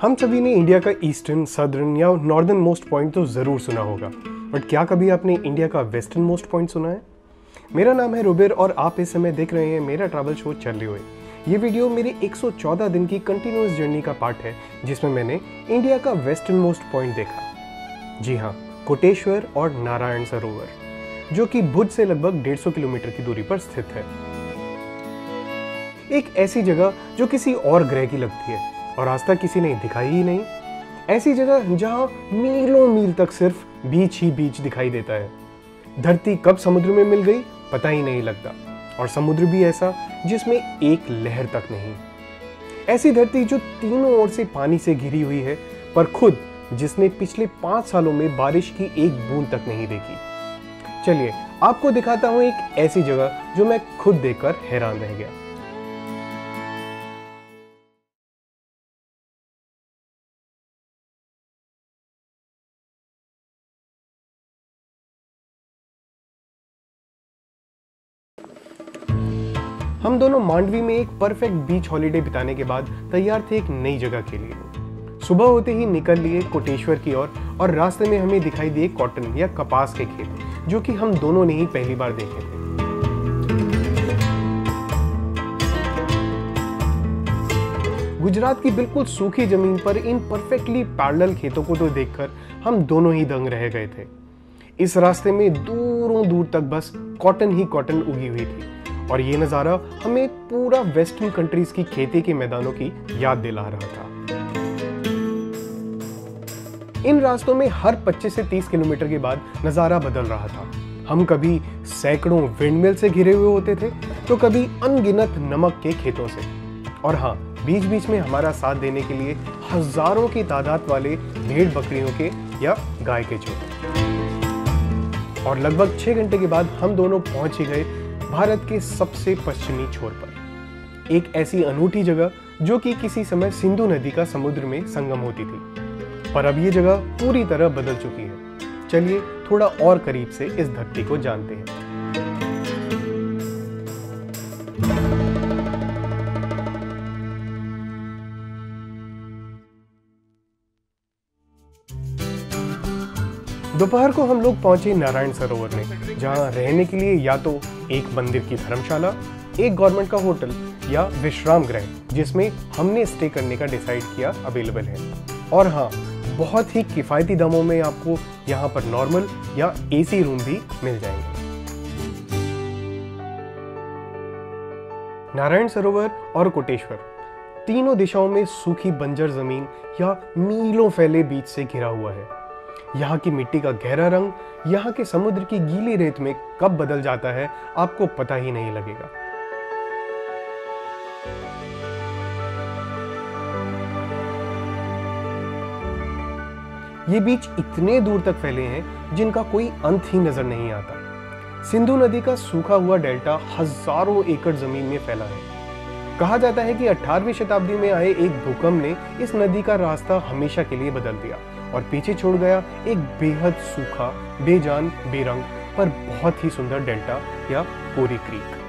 हम सभी ने इंडिया का ईस्टर्न, सदर्न या नॉर्दर्न मोस्ट पॉइंट तो ज़रूर सुना होगा, बट क्या कभी आपने इंडिया का वेस्टर्न मोस्ट पॉइंट सुना है? मेरा नाम है रुबेर और आप इस समय देख रहे हैं मेरा ट्रैवल शो चल हुए। ये वीडियो मेरी 114 दिन की कंटिन्यूअस जर्नी का पार्ट है, जिसमें मैंने इंडिया का वेस्टर्न मोस्ट पॉइंट देखा। जी हाँ, कोटेश्वर और नारायण सरोवर, जो कि भुज से लगभग 150 किलोमीटर की दूरी पर स्थित है। एक ऐसी जगह जो किसी और ग्रह की लगती है और आज तक किसी ने दिखाई ही नहीं। ऐसी जगह जहां मीलों मील तक सिर्फ बीच ही बीच दिखाई देता है। धरती कब समुद्र में मिल गई पता ही नहीं लगता, और समुद्र भी ऐसा जिसमें एक लहर तक नहीं। ऐसी धरती जो तीनों ओर से पानी से घिरी हुई है, पर खुद जिसने पिछले 5 सालों में बारिश की एक बूंद तक नहीं देखी। चलिए आपको दिखाता हूं एक ऐसी जगह जो मैं खुद देखकर हैरान रह गया। हम दोनों मांडवी में एक परफेक्ट बीच हॉलिडे बिताने के बाद तैयार थे एक नई जगह के लिए। सुबह होते ही निकल लिए कोटेश्वर की ओर और रास्ते में हमें दिखाई दिए कॉटन या कपास के खेत, जो कि हम दोनों ने ही पहली बार देखे थे। गुजरात की बिल्कुल सूखी जमीन पर इन परफेक्टली पैरेलल खेतों को तो देखकर हम दोनों ही दंग रह गए थे। इस रास्ते में दूरों दूर तक बस कॉटन ही कॉटन उगी हुई थी, और ये नज़ारा हमें पूरा वेस्टर्न कंट्रीज की खेती के मैदानों की याद दिला रहा था। इन रास्तों में हर 25 से 30 किलोमीटर के बाद नज़ारा बदल रहा था। हम कभी सैकड़ों विंडमिल से घिरे हुए होते थे, तो कभी अनगिनत नमक के खेतों से, और हाँ, बीच बीच में हमारा साथ देने के लिए हजारों की तादाद वाले भेड़ बकरियों के या गाय के झुंड। और लगभग 6 घंटे के बाद हम दोनों पहुंच ही गए भारत के सबसे पश्चिमी छोर पर, एक ऐसी अनूठी जगह जो कि किसी समय सिंधु नदी का समुद्र में संगम होती थी, पर अब ये जगह पूरी तरह बदल चुकी है। चलिए थोड़ा और करीब से इस धरती को जानते हैं। दोपहर को हम लोग पहुंचे नारायण सरोवर में, जहां रहने के लिए या तो एक मंदिर की धर्मशाला, एक गवर्नमेंट का होटल या विश्राम गृह, जिसमें हमने स्टे करने का डिसाइड किया, अवेलेबल है। और हाँ, बहुत ही किफायती दामों में आपको यहाँ पर नॉर्मल या एसी रूम भी मिल जाएंगे। नारायण सरोवर और कोटेश्वर तीनों दिशाओं में सूखी बंजर जमीन या मीलों फैले बीच से घिरा हुआ है। यहाँ की मिट्टी का गहरा रंग यहाँ के समुद्र की गीली रेत में कब बदल जाता है आपको पता ही नहीं लगेगा। ये बीच इतने दूर तक फैले हैं जिनका कोई अंत ही नजर नहीं आता। सिंधु नदी का सूखा हुआ डेल्टा हजारों एकड़ जमीन में फैला है। कहा जाता है कि 18वीं शताब्दी में आए एक भूकंप ने इस नदी का रास्ता हमेशा के लिए बदल दिया और पीछे छोड़ गया एक बेहद सूखा, बेजान, बेरंग पर बहुत ही सुंदर डेल्टा या कोरी क्रीक।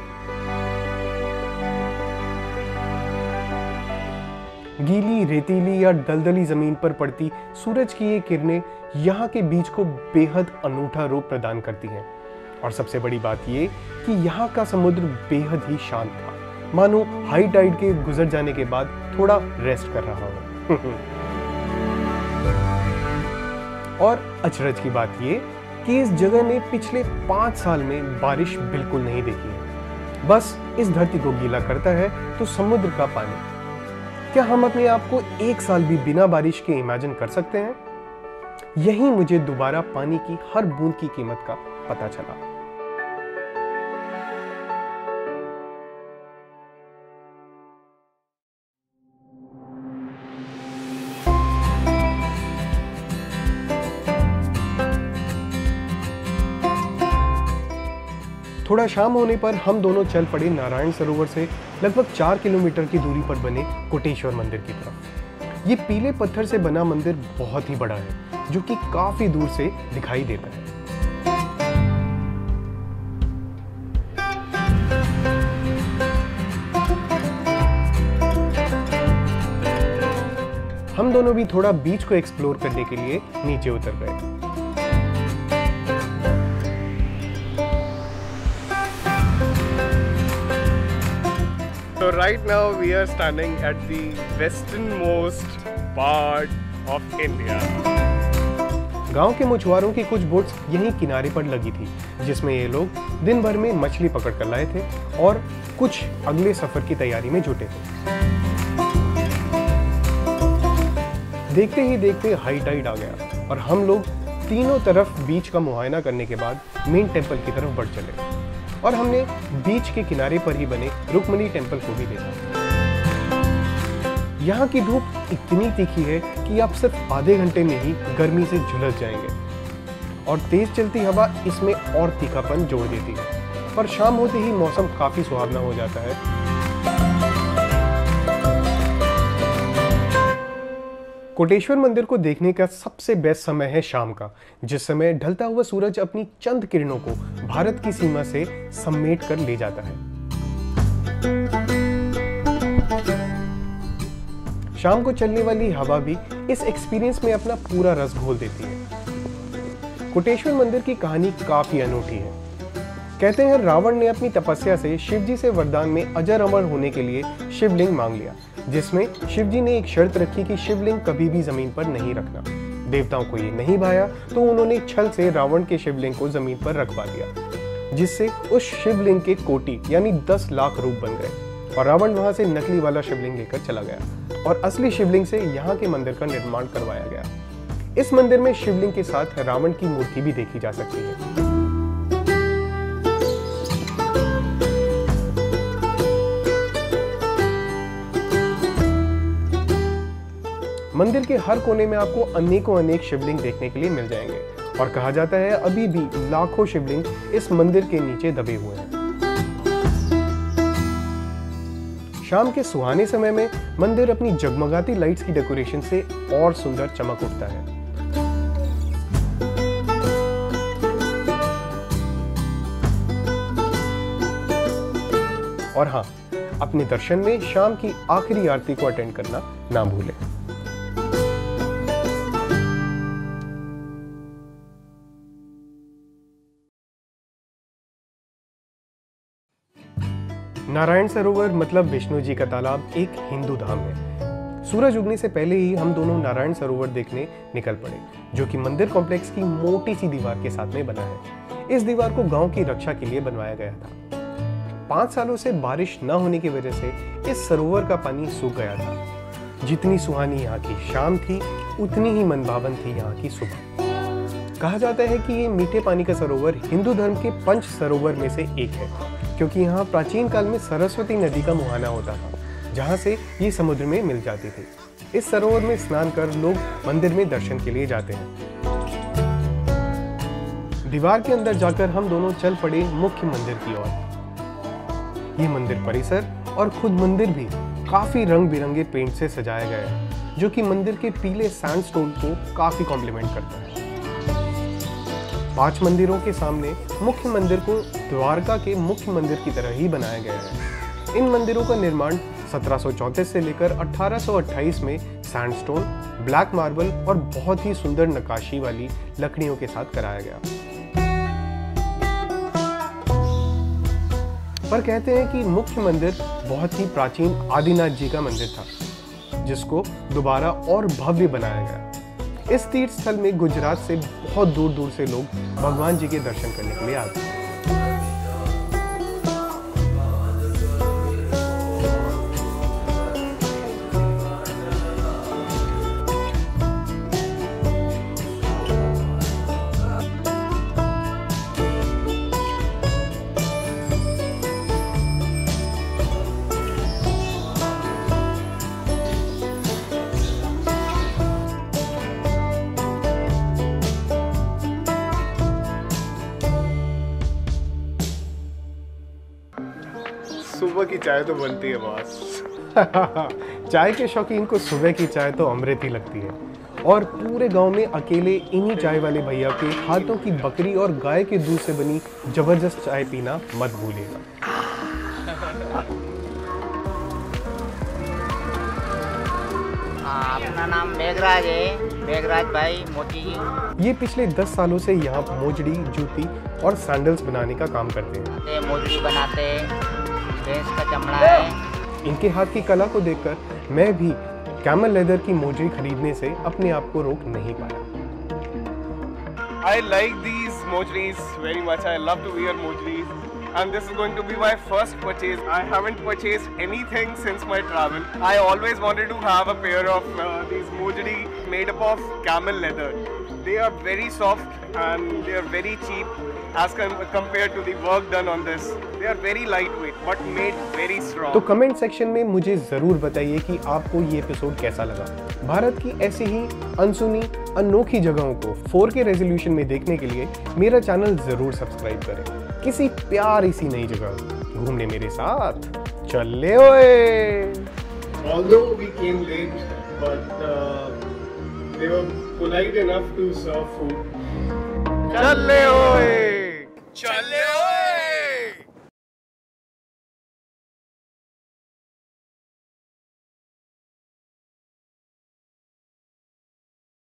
गीली, रेतीली या दलदली जमीन पर पड़ती सूरज की ये किरणें यहाँ के बीच को बेहद अनूठा रूप प्रदान करती हैं। और सबसे बड़ी बात ये कि यहाँ का समुद्र बेहद ही शांत था, मानो हाई टाइड के गुजर जाने के बाद थोड़ा रेस्ट कर रहा हो। और अचरज की बात ये कि इस जगह ने पिछले 5 साल में बारिश बिल्कुल नहीं देखी है। बस इस धरती को गीला करता है तो समुद्र का पानी। क्या हम अपने आप को 1 साल भी बिना बारिश के इमेजिन कर सकते हैं? यही मुझे दोबारा पानी की हर बूंद की कीमत का पता चला। थोड़ा शाम होने पर हम दोनों चल पड़े नारायण सरोवर से लगभग 4 किलोमीटर की दूरी पर बने कोटेश्वर मंदिर की तरफ। ये पीले पत्थर से बना मंदिर बहुत ही बड़ा है, जो कि काफी दूर से दिखाई देता है। हम दोनों भी थोड़ा बीच को एक्सप्लोर करने के लिए नीचे उतर गए। So right now we are standing at the westernmost part of India. गांव के मछुआरों की कुछ बोट्स यहीं किनारे पर लगी थी, जिसमें ये लोग दिन भर में मछली पकड़ कर लाए थे और कुछ अगले सफर की तैयारी में जुटे थे। देखते ही देखते हाई टाइड आ गया और हम लोग तीनों तरफ बीच का मुआयना करने के बाद मेन टेंपल की तरफ बढ़ चले और हमने बीच के किनारे पर ही बने रुक्मणी टेंपल को भी देखा। यहाँ की धूप इतनी तीखी है कि आप सिर्फ आधे घंटे में ही गर्मी से झुलस जाएंगे और तेज चलती हवा इसमें और तीखापन जोड़ देती है। पर शाम होते ही मौसम काफी सुहावना हो जाता है। कोटेश्वर मंदिर को देखने का सबसे बेस्ट समय है शाम का, जिस समय ढलता हुआ सूरज अपनी चंद किरणों को भारत की सीमा से समेट कर ले जाता है। शाम को चलने वाली हवा भी इस एक्सपीरियंस में अपना पूरा रस घोल देती है। कोटेश्वर मंदिर की कहानी काफी अनूठी है। कहते हैं रावण ने अपनी तपस्या से शिवजी से वरदान में अजर अमर होने के लिए शिवलिंग मांग लिया, जिसमें शिवजी ने एक शर्त रखी कि शिवलिंग कभी भी जमीन पर नहीं रखना। देवताओं को ये नहीं भाया तो उन्होंने छल से रावण के शिवलिंग को जमीन पर रखवा दिया, जिससे उस शिवलिंग के कोटि यानी 10 लाख रूप बन गए और रावण वहां से नकली वाला शिवलिंग लेकर चला गया और असली शिवलिंग से यहाँ के मंदिर का निर्माण करवाया गया। इस मंदिर में शिवलिंग के साथ रावण की मूर्ति भी देखी जा सकती है। मंदिर के हर कोने में आपको अनेकों अनेक शिवलिंग देखने के लिए मिल जाएंगे और कहा जाता है अभी भी लाखों शिवलिंग इस मंदिर के नीचे दबे हुए हैं। शाम के सुहाने समय में मंदिर अपनी जगमगाती लाइट्स की डेकोरेशन से और सुंदर चमक उठता है। और हाँ, अपने दर्शन में शाम की आखिरी आरती को अटेंड करना ना भूलें। नारायण सरोवर मतलब विष्णु जी का तालाब एक हिंदू धाम है। सूरज उगने से पहले ही हम दोनों नारायण सरोवर देखने निकल पड़े, जो कि मंदिर कॉम्प्लेक्स की मोटी सी दीवार के साथ में बना है। इस दीवार को गांव की रक्षा के लिए बनवाया गया था। 5 सालों से बारिश न होने की वजह से इस सरोवर का पानी सूख गया था। जितनी सुहानी यहाँ की शाम थी, उतनी ही मनभावन थी यहाँ की सुबह। कहा जाता है कि ये मीठे पानी का सरोवर हिंदू धर्म के 5 सरोवर में से एक है, क्योंकि यहाँ प्राचीन काल में सरस्वती नदी का मुहाना होता था, जहाँ से ये समुद्र में मिल जाती थी। इस सरोवर में स्नान कर लोग मंदिर में दर्शन के लिए जाते हैं। दीवार के अंदर जाकर हम दोनों चल पड़े मुख्य मंदिर की ओर। ये मंदिर परिसर और खुद मंदिर भी काफी रंग बिरंगे पेंट से सजाया गया है, जो कि मंदिर के पीले सैंडस्टोन को काफी कॉम्प्लीमेंट करता है। 5 मंदिरों के सामने मुख्य मंदिर को द्वारका के मुख्य मंदिर की तरह ही बनाया गया है। इन मंदिरों का निर्माण 1734 से लेकर 1828 में सैंडस्टोन, ब्लैक मार्बल और बहुत ही सुंदर नक्काशी वाली लकड़ियों के साथ कराया गया। पर कहते हैं कि मुख्य मंदिर बहुत ही प्राचीन आदिनाथ जी का मंदिर था, जिसको दोबारा और भव्य बनाया गया। इस तीर्थ स्थल में गुजरात से बहुत दूर दूर से लोग भगवान जी के दर्शन करने के लिए आते हैं। सुबह की चाय तो बनती है बॉस। चाय के शौकीन को सुबह की चाय तो अमृत ही लगती है और पूरे गांव में अकेले इन्हीं चाय वाले भैया के हाथों की बकरी और गाय के दूध से बनी जबरदस्त चाय पीना मत भूलिएगा। अपना नाम मेघराज है, मेघराज भाई मोती जी। ये पिछले 10 सालों से यहाँ मोजड़ी, जूती और सैंडल्स बनाने का काम करते हैं। ये मोजड़ी बनाते हैं, भैंस का चमड़ा है। इनके हाथ की कला को देखकर मैं भी कैमल लेदर की मोजड़ी खरीदने से अपने आप को रोक नहीं पाया। I like these mojris very much. I love to wear mojris, and this is going to be my first purchase. I haven't purchased anything since my travel. I always wanted to have a pair of these mojri made up of camel leather. They are very soft and they are very cheap as compared to the work done on this. They are very lightweight but made very strong. तो comment section में मुझे जरूर बताइए कि आपको ये episode कैसा लगा। भारत की ऐसी ही अनसुनी अनोखी जगहों को 4K रेजोल्यूशन में देखने के लिए मेरा चैनल जरूर सब्सक्राइब करें। किसी प्यारी सी नई जगह घूमने मेरे साथ चले ओए। Although we came late, but they were polite enough to serve food. चले ओए, चले ओए।